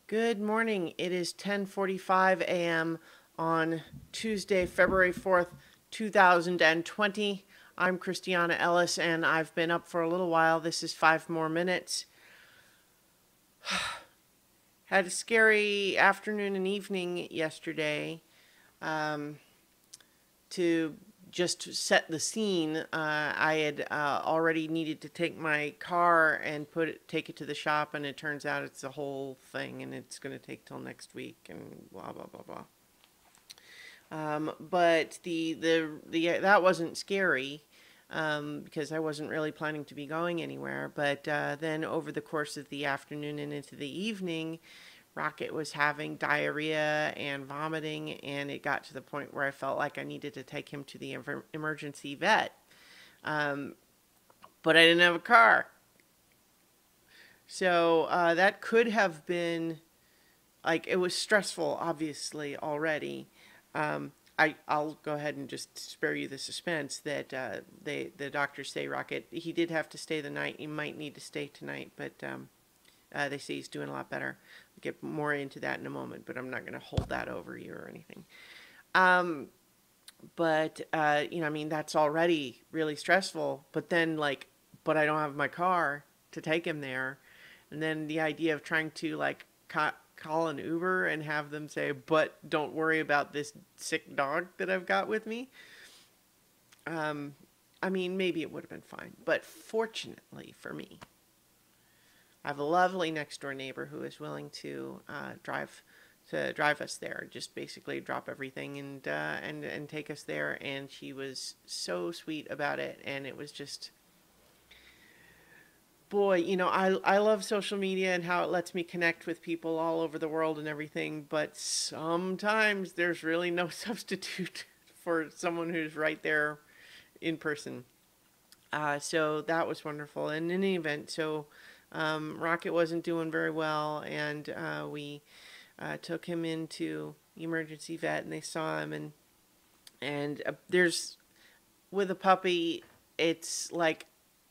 Good morning. It is 10:45 a.m. on Tuesday, February 4th, 2020. I'm Christiana Ellis and I've been up for a little while. This is 5 more minutes. Had a scary afternoon and evening yesterday. Um, to just set the scene, I had already needed to take my car and take it to the shop, and it turns out it's a whole thing, and it's going to take till next week, and blah blah blah blah. But the that wasn't scary because I wasn't really planning to be going anywhere. But then over the course of the afternoon and into the evening, Rocket was having diarrhea and vomiting, and it got to the point where I felt like I needed to take him to the emergency vet. Um, but I didn't have a car. So that could have been, like, it was stressful, obviously, already. I'll go ahead and just spare you the suspense that the doctors say Rocket, he did have to stay the night. He might need to stay tonight, but they say he's doing a lot better. I'll get more into that in a moment, but I'm not going to hold that over you or anything. Um, but I mean, that's already really stressful. But then, like, but I don't have my car to take him there, and then the idea of trying to like call an Uber and have them say, "But don't worry about this sick dog that I've got with me." Um, I mean, maybe it would have been fine, but fortunately for me, I have a lovely next door neighbor who is willing to drive us there. Just basically drop everything and take us there. And she was so sweet about it. And it was just, boy, I love social media and how it lets me connect with people all over the world and everything. But sometimes there's really no substitute for someone who's right there in person. So that was wonderful. And in any event, so Rocket wasn't doing very well, and we took him into emergency vet, and they saw him, and there's with a puppy, it's like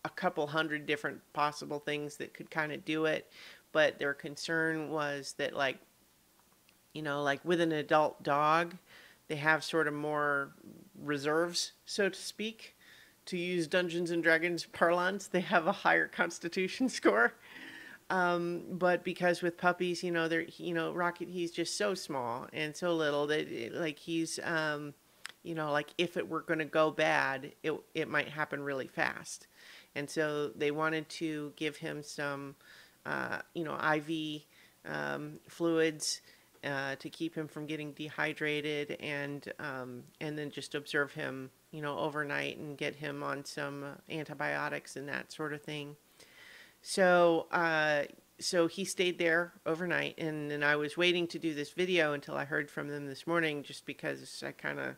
a couple hundred different possible things that could kind of do it, but their concern was that like with an adult dog, they have sort of more reserves, so to speak. To use Dungeons and Dragons parlance, they have a higher constitution score. But because with puppies, Rocket, he's just so small and so little that like he's, like if it were going to go bad, it might happen really fast. And so they wanted to give him some, IV fluids to keep him from getting dehydrated, and then just observe him, overnight and get him on some antibiotics and that sort of thing. So, so he stayed there overnight, and then I was waiting to do this video until I heard from them this morning, just because I kind of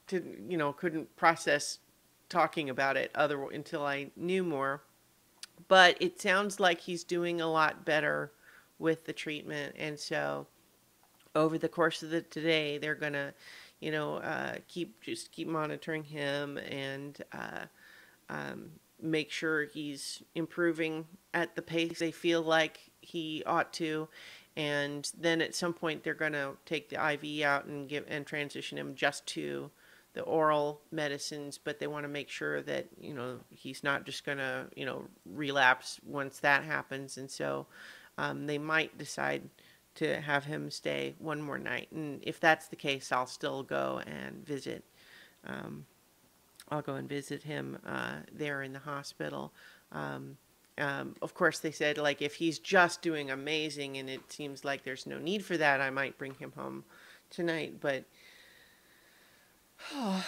didn't, couldn't process talking about it until I knew more. But it sounds like he's doing a lot better with the treatment, and so over the course of the today, they're gonna, keep monitoring him and make sure he's improving at the pace they feel like he ought to. And then at some point, they're gonna take the IV out and transition him just to the oral medicines, but they want to make sure that he's not just gonna relapse once that happens, and so they might decide to have him stay one more night. And if that's the case, I'll still go and visit. Um, I'll go and visit him there in the hospital. Of course, they said, like, if he's just doing amazing and it seems like there's no need for that, I might bring him home tonight. But, oh,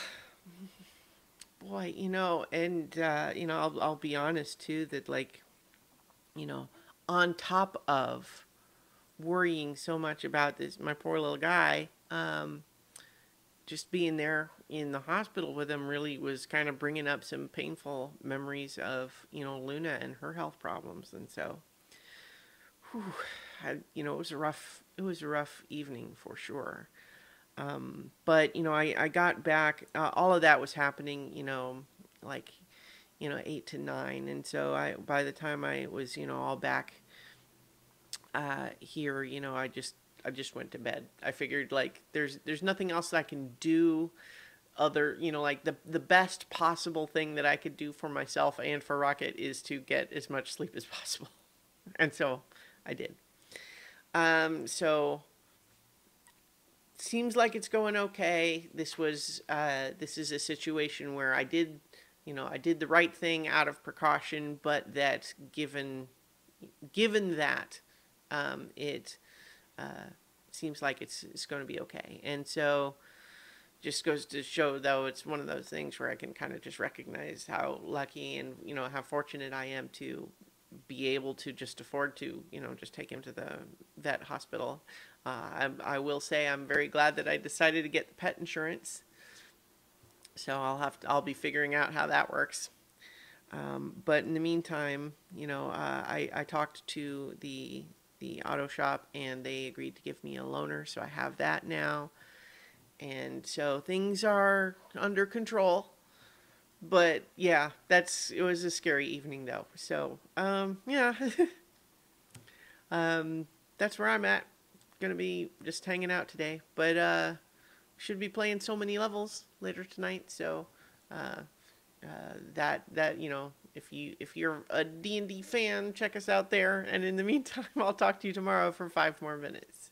boy, and, I'll be honest, too, that, like, on top of worrying so much about this, my poor little guy, just being there in the hospital with him really was kind of bringing up some painful memories of, Luna and her health problems. And so, whew, it was a rough evening for sure. But, I got back, all of that was happening, like, 8 to 9. And so by the time I was, all back here, I just went to bed. I figured like there's nothing else that I can do other, like the best possible thing that I could do for myself and for Rocket is to get as much sleep as possible. And so I did. So seems like it's going okay. This is a situation where I did the right thing out of precaution, but that given that, it seems like it's going to be okay. And so just goes to show, though, it's one of those things where I can kind of just recognize how lucky and, how fortunate I am to be able to just afford to, just take him to the vet hospital. I will say I'm very glad that I decided to get the pet insurance. So I'll be figuring out how that works. But in the meantime, I talked to the auto shop and they agreed to give me a loaner. So I have that now. And so things are under control. But yeah, it was a scary evening though. So, yeah, that's where I'm at. Gonna be just hanging out today, but, should be playing so many levels later tonight. So, that, if you're a D&D fan, check us out there. And in the meantime, I'll talk to you tomorrow for 5 more minutes.